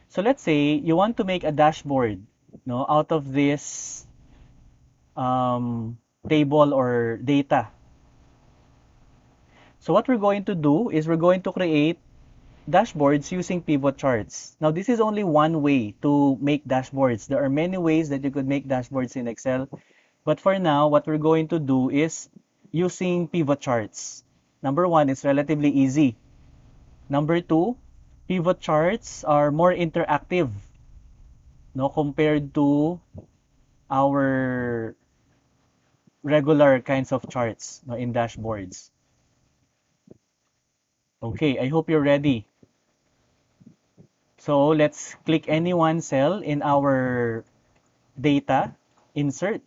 So let's say you want to make a dashboard, no, out of this table or data. So what we're going to do is we're going to create dashboards using pivot charts. Now, this is only one way to make dashboards. There are many ways that you could make dashboards in Excel. But for now, what we're going to do is using pivot charts. Number one, it's relatively easy. Number two, pivot charts are more interactive, no, compared to our regular kinds of charts, no, in dashboards. Okay, I hope you're ready. So let's click any one cell in our data, insert.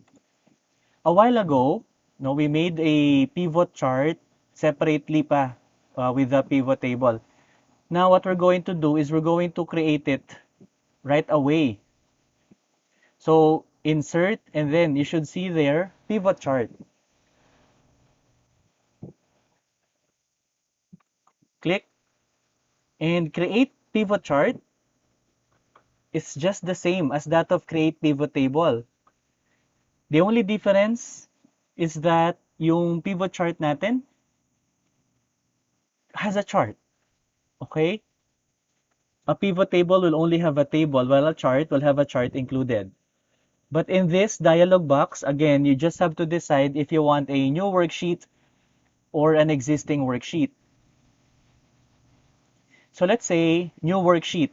A while ago, no, we made a pivot chart separately pa with the pivot table. Now what we're going to do is we're going to create it right away. So insert, and then you should see there pivot chart. Click and create pivot chart is just the same as that of create pivot table. The only difference is that yung pivot chart natin has a chart. Okay? A pivot table will only have a table, while a chart will have a chart included. But in this dialog box, again, you just have to decide if you want a new worksheet or an existing worksheet. So let's say new worksheet.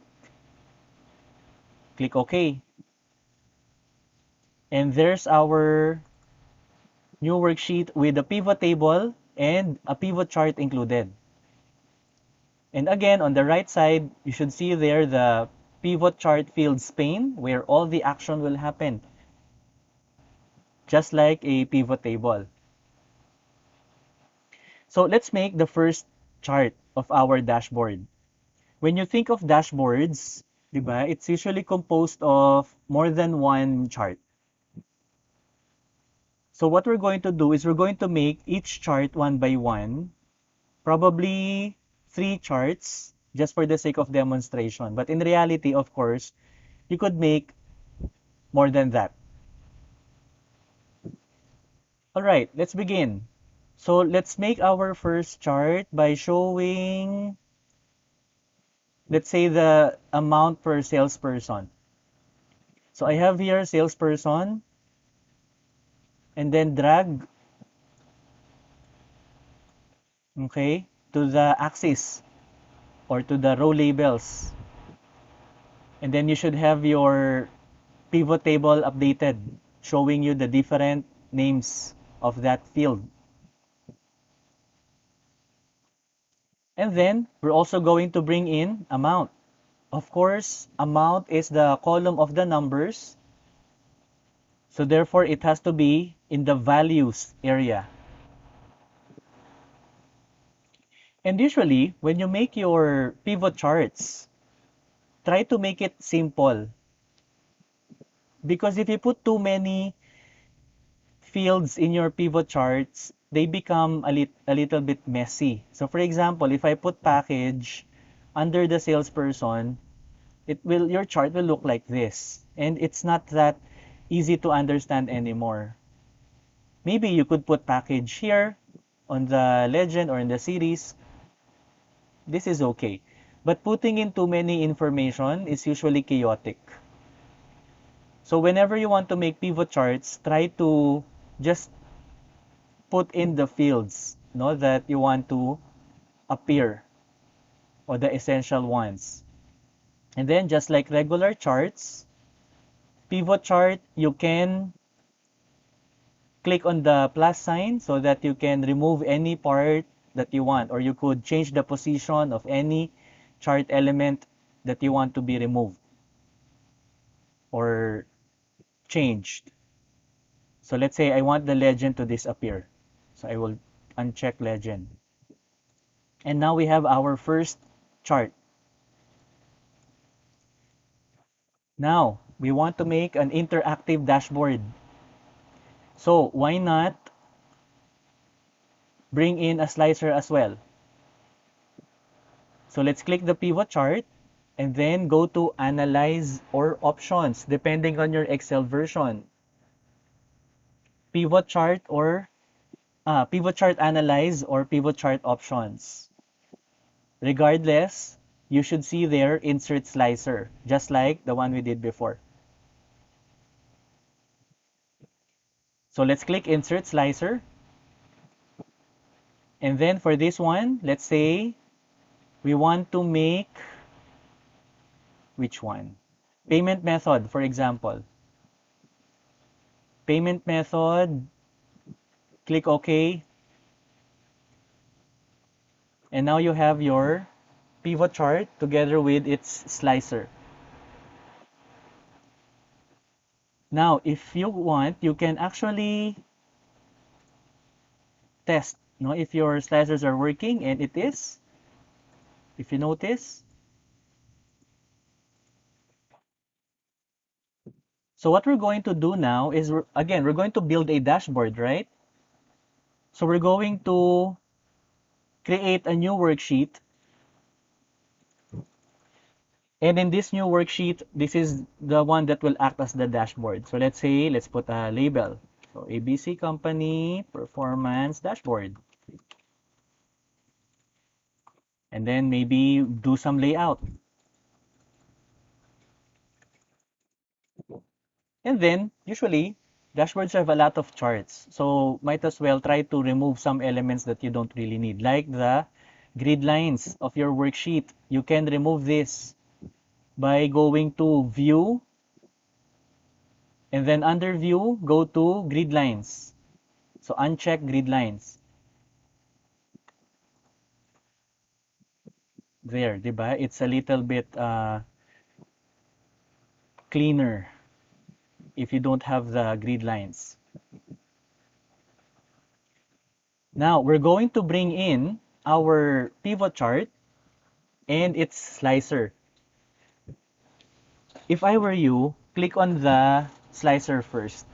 Click OK. And there's our new worksheet with a pivot table and a pivot chart included. And again, on the right side, you should see there the pivot chart fields pane where all the action will happen, just like a pivot table. So let's make the first chart of our dashboard. When you think of dashboards, diba, it's usually composed of more than one chart. So what we're going to do is we're going to make each chart one by one, probably 3 charts, just for the sake of demonstration. But in reality, of course, you could make more than that. All right, let's begin. So let's make our first chart by showing, let's say, the amount per salesperson. So I have here salesperson, and then drag, okay, to the axis or to the row labels. And then you should have your pivot table updated, showing you the different names of that field. And then we're also going to bring in amount. Of course, amount is the column of the numbers. So therefore, it has to be in the values area. And usually, when you make your pivot charts, try to make it simple. Because if you put too many fields in your pivot charts, they become a little bit messy. So for example, if I put package under the salesperson, your chart will look like this. And it's not that easy to understand anymore. Maybe you could put package here on the legend or in the series. This is okay. But putting in too many information is usually chaotic. So whenever you want to make pivot charts, try to just put in the fields, no, that you want to appear, or the essential ones. And then just like regular charts, pivot chart, you can click on the plus sign so that you can remove any part that you want, or you could change the position of any chart element that you want to be removed or changed. So let's say I want the legend to disappear. So I will uncheck legend. And now we have our first chart. Now, we want to make an interactive dashboard. So why not bring in a slicer as well? So let's click the pivot chart. and then go to Analyze or Options, depending on your Excel version. Pivot chart or Pivot chart Analyze or Pivot chart Options. Regardless, you should see there Insert Slicer, just like the one we did before. So let's click Insert Slicer. And then for this one, let's say we want to make which one? Payment method, for example. Payment method, click OK. And now you have your pivot chart together with its slicer. Now, if you want, you can actually test, no, if your slicers are working, and it is. If you notice. So what we're going to do now is, again, we're going to build a dashboard, right? So we're going to create a new worksheet. And in this new worksheet, this is the one that will act as the dashboard. So let's say, let's put a label. So ABC Company Performance Dashboard. And then maybe do some layout. And then, usually, dashboards have a lot of charts. So might as well try to remove some elements that you don't really need. Like the grid lines of your worksheet. You can remove this by going to View. And then under View, go to Grid Lines. So uncheck Grid Lines. There, diba? It's a little bit cleaner if you don't have the grid lines. Now, we're going to bring in our pivot chart and its slicer. If I were you, click on the slicer first.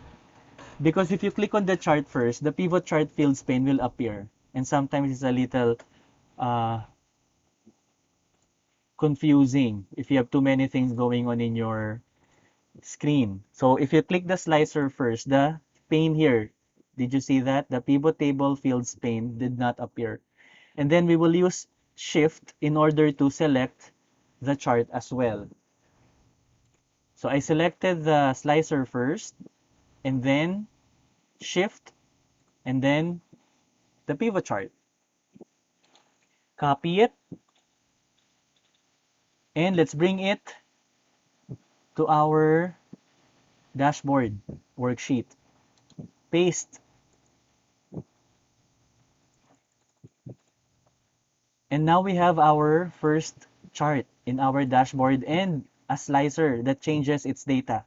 Because if you click on the chart first, the pivot chart fields pane will appear. And sometimes it's a little confusing if you have too many things going on in your screen. So if you click the slicer first, the pane here, did you see that? The pivot table fields pane did not appear. And then we will use Shift in order to select the chart as well. So I selected the slicer first, and then Shift, and then the pivot chart. Copy it, and let's bring it to our dashboard worksheet. Paste. And now we have our first chart in our dashboard and a slicer that changes its data.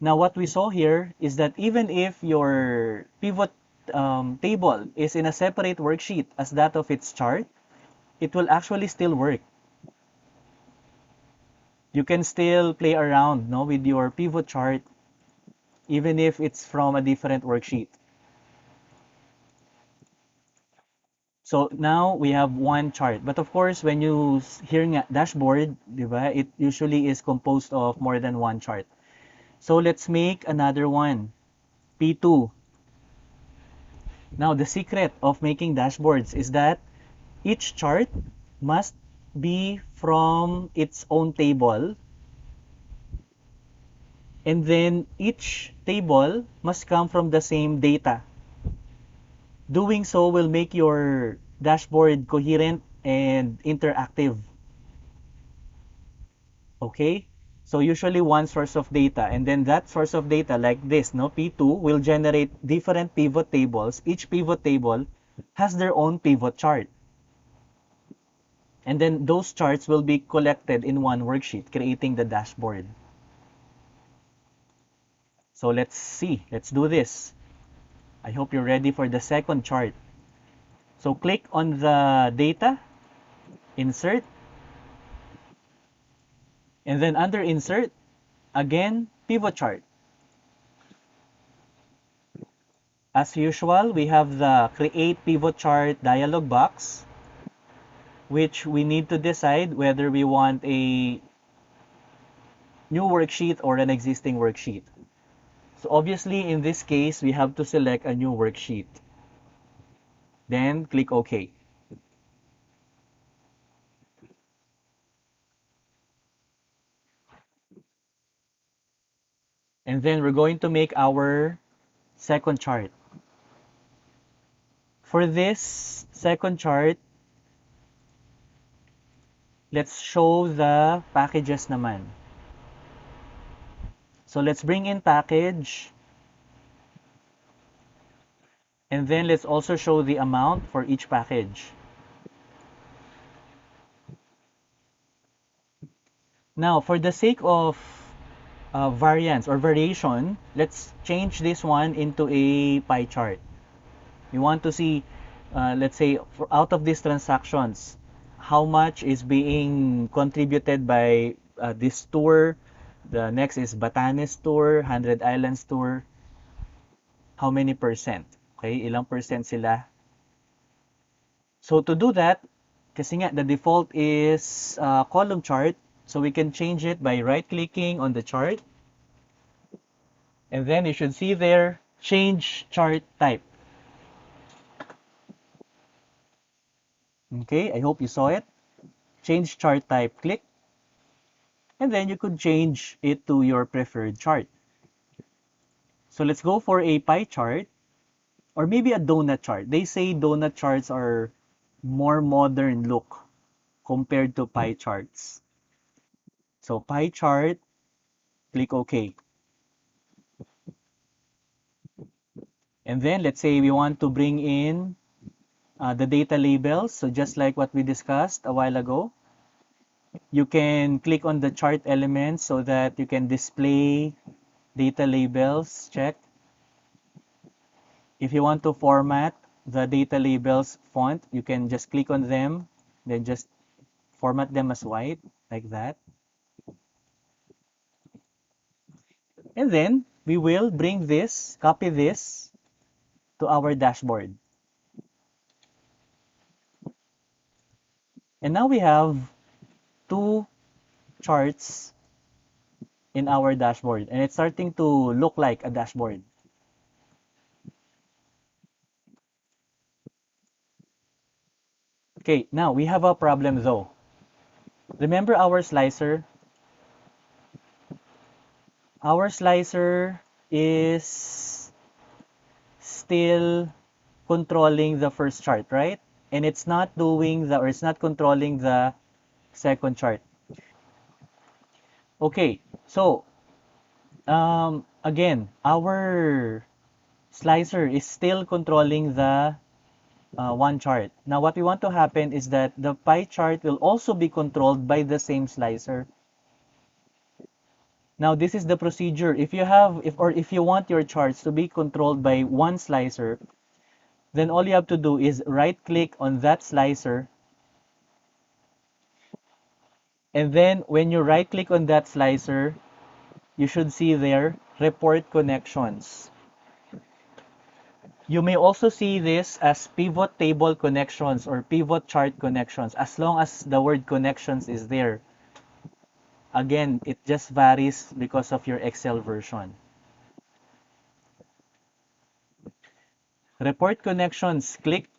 Now what we saw here is that even if your pivot table is in a separate worksheet as that of its chart, it will actually still work. You can still play around, no, with your pivot chart even if it's from a different worksheet. So now we have one chart. But of course, when you hear nga dashboard, diba, it usually is composed of more than one chart. So let's make another one, P2. Now the secret of making dashboards is that each chart must be from its own table, and then each table must come from the same data. Doing so will make your dashboard coherent and interactive. Okay? So usually one source of data, and then that source of data like this, no, P2 will generate different pivot tables. Each pivot table has their own pivot chart. And then those charts will be collected in one worksheet, creating the dashboard. So let's see. Let's do this. I hope you're ready for the second chart. So click on the data, insert, and then under insert, again, pivot chart. As usual, we have the create pivot chart dialog box. which we need to decide whether we want a new worksheet or an existing worksheet. So obviously, in this case, we have to select a new worksheet. Then click OK. And then we're going to make our second chart. For this second chart, let's show the packages naman. So let's bring in package. And then let's also show the amount for each package. Now, for the sake of variance or variation, let's change this one into a pie chart. You want to see, let's say, out of these transactions, how much is being contributed by this tour. The next is Batanes tour, 100 Islands tour. How many percent? Okay, ilang percent sila? So to do that, kasi nga the default is column chart, so we can change it by right-clicking on the chart. And then you should see there, change chart type. Okay, I hope you saw it. Change chart type, click. And then you could change it to your preferred chart. So let's go for a pie chart or maybe a donut chart. They say donut charts are more modern look compared to pie charts. So pie chart, click OK. And then let's say we want to bring in the data labels. So just like what we discussed a while ago, you can click on the chart elements so that you can display data labels. Check. If you want to format the data labels font, you can just click on them, then just format them as white, like that. And then we will bring this, copy this to our dashboard. And now we have two charts in our dashboard, and it's starting to look like a dashboard. Okay, now we have a problem though. Remember our slicer? Our slicer is still controlling the first chart, right? And it's not doing the, or it's not controlling the second chart. Okay, so again, our slicer is still controlling the one chart. Now, what we want to happen is that the pie chart will also be controlled by the same slicer. Now, this is the procedure. If you have, if you want your charts to be controlled by one slicer, then all you have to do is right-click on that slicer. And then when you right-click on that slicer, you should see there, report connections. You may also see this as pivot table connections or pivot chart connections, as long as the word connections is there. Again, it just varies because of your Excel version. Report connections, click,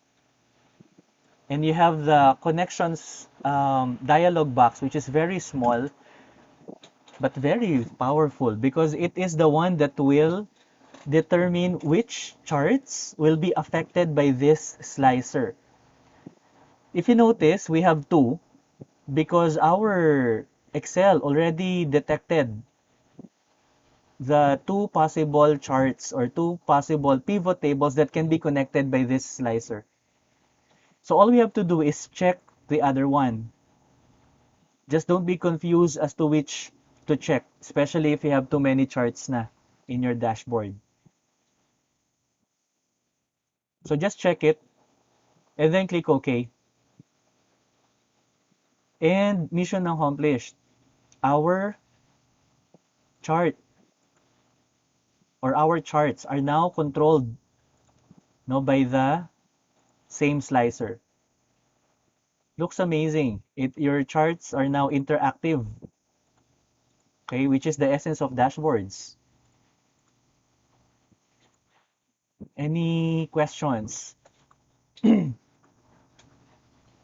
and you have the connections dialog box, which is very small, but very powerful because it is the one that will determine which charts will be affected by this slicer. If you notice, we have two because our Excel already detected the two possible charts or two possible pivot tables that can be connected by this slicer. So all we have to do is check the other one. Just don't be confused as to which to check, especially if you have too many charts na in your dashboard. So just check it and then click OK. And mission accomplished. Our chart or our charts are now controlled, no, by the same slicer. Looks amazing. Your charts are now interactive, okay, which is the essence of dashboards. Any questions?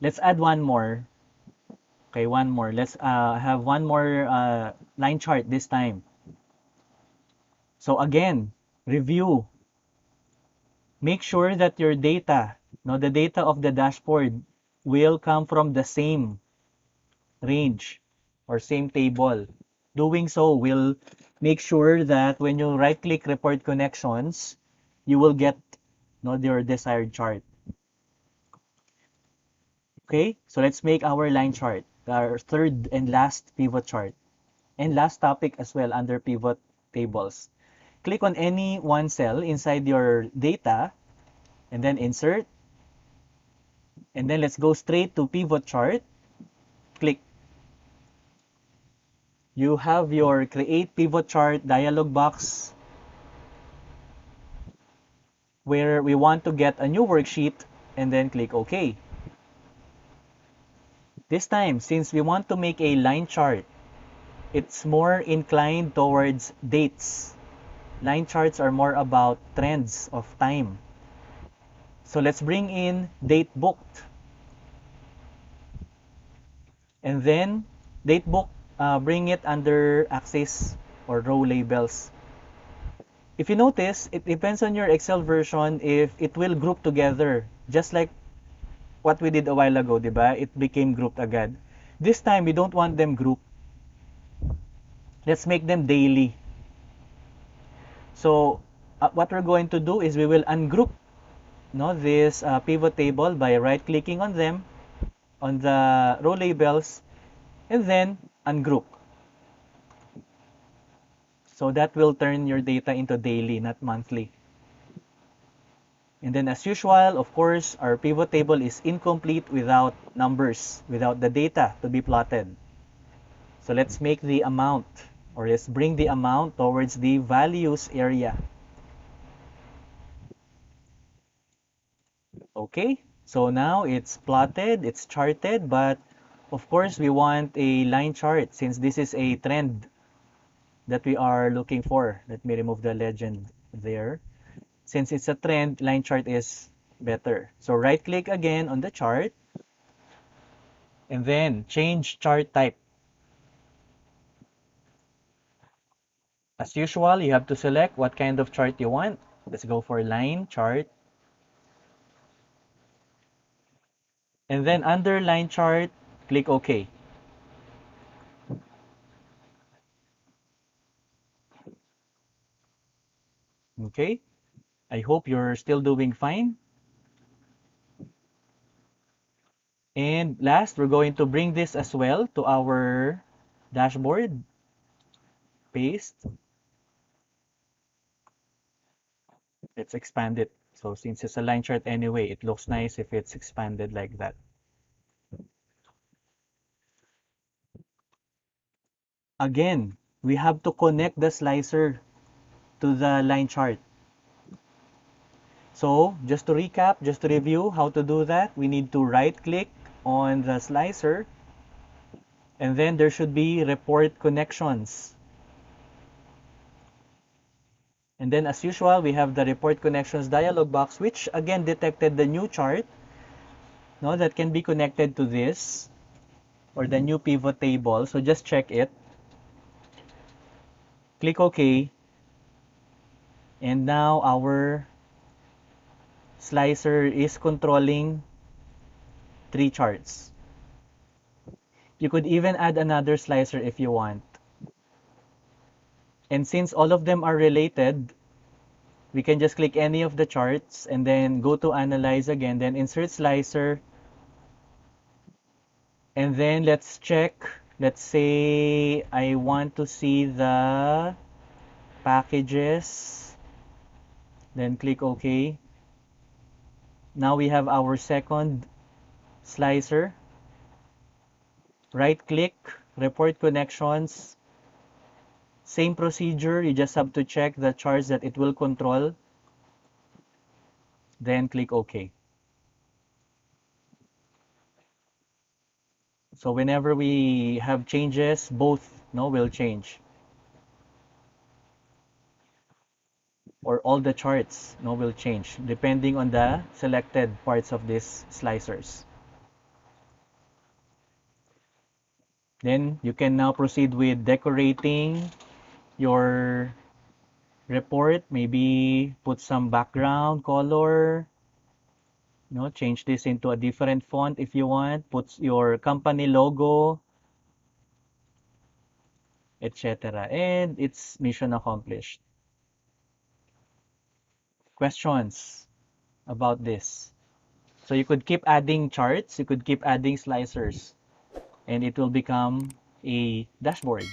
Let's add one more. Okay, one more. Let's have one more line chart this time. So again, review. Make sure that your data, no, the data of the dashboard will come from the same range or same table. Doing so will make sure that when you right-click report connections, you will get, no, your desired chart. Okay, so let's make our line chart, our third and last pivot chart, and last topic as well under pivot tables. Click on any one cell inside your data and then insert. And then let's go straight to pivot chart. Click. You have your create pivot chart dialog box where we want to get a new worksheet and then click OK. This time, since we want to make a line chart, it's more inclined towards dates. Line charts are more about trends of time. So let's bring in date booked. And then date book, bring it under axis or row labels. If you notice, it depends on your Excel version if it will group together. Just like what we did a while ago, diba? It became grouped agad. This time, we don't want them grouped. Let's make them daily. So what we're going to do is we will ungroup, no, this pivot table by right-clicking on them, on the row labels, and then ungroup. So that will turn your data into daily, not monthly. And then as usual, of course, our pivot table is incomplete without numbers, without the data to be plotted. So let's make the amount, or let's bring the amount towards the values area. Okay, so now it's plotted, it's charted, but of course we want a line chart since this is a trend that we are looking for. Let me remove the legend there. Since it's a trend, line chart is better. So right click again on the chart and then change chart type. As usual, you have to select what kind of chart you want. Let's go for line chart. And then under line chart, click OK. Okay, I hope you're still doing fine. And last, we're going to bring this as well to our dashboard. Paste. Let's expand it. So since it's a line chart anyway, it looks nice if it's expanded like that. Again, we have to connect the slicer to the line chart. So just to recap, just to review how to do that, we need to right click on the slicer and then there should be report connections. And then as usual, we have the report connections dialog box, which again detected the new chart, no, that can be connected to this or the new pivot table. So just check it. Click OK. And now our slicer is controlling 3 charts. You could even add another slicer if you want. And since all of them are related, we can just click any of the charts and then go to analyze again, then insert slicer. And then let's check. Let's say I want to see the packages. Then click OK. Now we have our second slicer. Right click, report connections. Same procedure, you just have to check the charts that it will control. Then click OK. So whenever we have changes, both will change, or all the charts will change depending on the selected parts of these slicers. Then you can now proceed with decorating your report. Maybe put some background color, change this into a different font if you want, put your company logo, etc. And it's mission accomplished. Questions about this? So you could keep adding charts, you could keep adding slicers, and it will become a dashboard.